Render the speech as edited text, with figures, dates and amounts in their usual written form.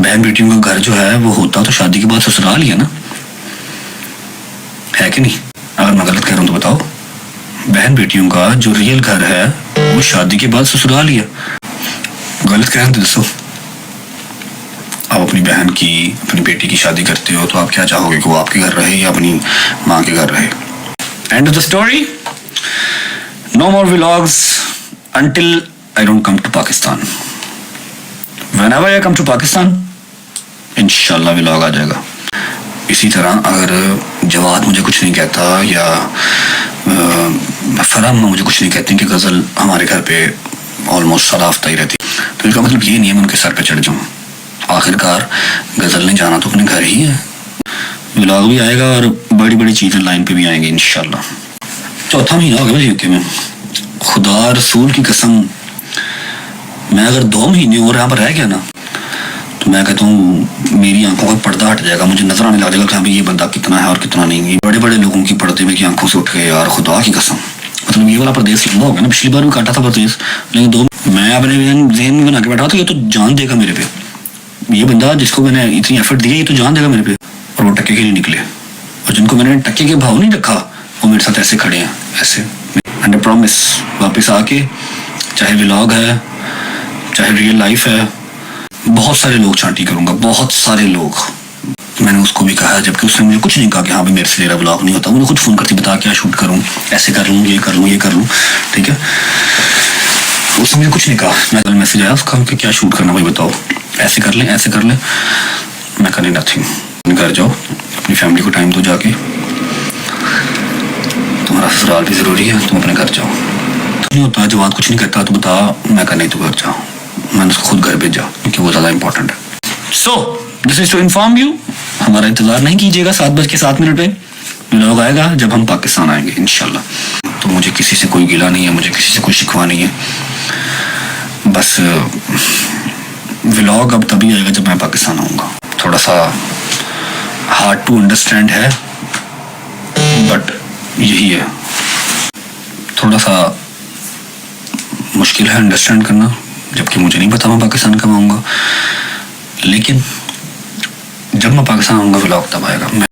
बहन बेटियों का घर जो है वो होता तो शादी के बाद ससुराल ही है ना, है कि नहीं? अगर मैं गलत कह रहा हूँ तो बताओ। बहन बेटियों का जो रियल घर है वो शादी के बाद ससुराल ही है। गलत कह रहे हैं तो दसो। आप अपनी बहन की, अपनी बेटी की शादी करते हो तो आप क्या चाहोगे कि वो आपके घर रहे या अपनी माँ के घर रहे? End of the story. No more vlogs until I don't come to Pakistan. Whenever I come to Pakistan, इंशाल्लाह व्लॉग आ जाएगा। इसी तरह अगर जवाद मुझे कुछ नहीं कहता या फराम मुझे कुछ नहीं कहती कि गज़ल हमारे घर पे ऑलमोस्ट सारा हफ्ता ही रहती, तो इसका मतलब ये नहीं है मैं उनके सर पे चढ़ जाऊँ। आखिरकार गज़ल ने जाना तो अपने घर ही है। व्लॉग भी आएगा और बड़ी बड़ी चीज़ें लाइन पे भी आएंगी इंशाल्लाह। चौथा महीना हो गया यूके में। खुदा रसूल की कसम, मैं अगर 2 महीने और यहाँ पर रह गया ना तो मैं कहता हूँ मेरी आंखों का पर्दा हट जाएगा, मुझे नजर आने लग जाएगा कि हाँ भाई ये बंदा कितना है और कितना नहीं। बड़े बड़े लोगों की पर्दे में की आंखों से उठ गए यार, खुदा की कसम। मतलब ये वाला प्रदेश लंबा हो गया ना, पिछली बार भी काटा था प्रदेश, लेकिन मैं अपने जहन में बना के बैठा था ये तो जान देगा मेरे पे, ये बंदा जिसको मैंने इतनी एफर्ट दी है ये तो जान देगा मेरे पे, और वो टक्के के लिए निकले। और जिनको मैंने टक्के के भाव नहीं रखा वो मेरे साथ ऐसे खड़े हैं, ऐसे। एंड आई प्रॉमिस वापस आके, चाहे व्लॉग है चाहे रियल लाइफ है, बहुत सारे लोग चांटी करूंगा, बहुत सारे लोग। मैंने उसको भी कहा, जबकि उसने मुझे कुछ नहीं कहा कि हाँ भाई मेरे से तेरा व्लॉग नहीं होता। मुझे खुद फोन करती बता क्या शूट करूँ, ऐसे कर लूँ, ये कर लूँ, ये कर लूँ, ठीक है। उसने मुझे कुछ नहीं कहा। मैं कल मैसेज आया उसका कि क्या शूट करना भाई बताओ, ऐसे कर लें ऐसे कर लें। मैं करी नथिंग। घर जाओ, अपनी फैमिली को टाइम दो जाके, तुम्हारा ससुराल भी जरूरी है, तुम अपने घर जाओ। नहीं होता जवाब कुछ नहीं कहता तो बता, मैं कहा नहीं तो घर जाओ। मैंने उसको खुद घर भेजा क्योंकि वो ज़्यादा इंपॉर्टेंट है। So this is to inform you, हमारा इंतजार नहीं कीजिएगा 7:07 पे। व्लॉग आएगा जब हम पाकिस्तान आएंगे इंशाल्लाह। तो मुझे किसी से कोई गिला नहीं है, मुझे किसी से कोई शिकवा नहीं है। बस व्लॉग अब तभी आएगा जब मैं पाकिस्तान आऊँगा। थोड़ा सा हार्ड टू अंडरस्टैंड है बट यही है, थोड़ा सा मुश्किल है अंडरस्टैंड करना, जबकि मुझे नहीं पता मैं पाकिस्तान कब आऊँगा। लेकिन जब मैं पाकिस्तान आऊँगा व्लॉग तब आएगा।